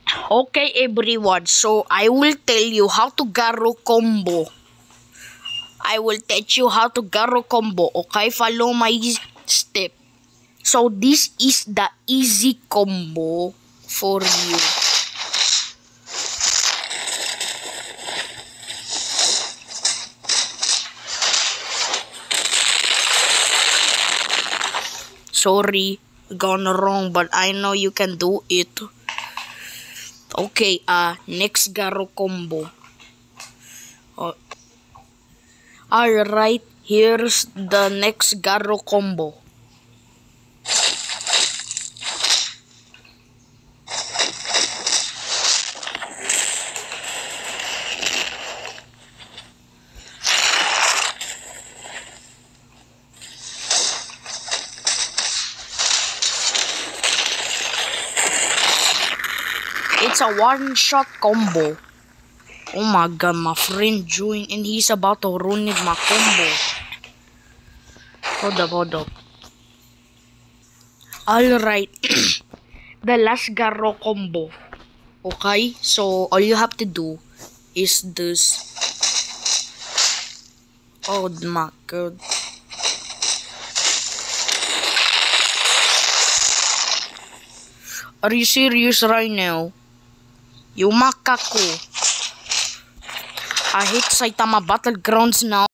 Okay everyone, so I will tell you how to Garo combo. I will teach you how to Garo combo, okay? Follow my step. So this is the easy combo for you. Sorry, gone wrong, but I know you can do it. Okay, next Garo combo. Alright, here's the next Garo combo. It's a one-shot combo. Oh my god, my friend joined and he's about to ruin my combo. Hold up. Alright, the last Garo combo. Okay, so all you have to do is this. Oh my god. Are you serious right now? You makaku. I hate Saitama Battlegrounds now.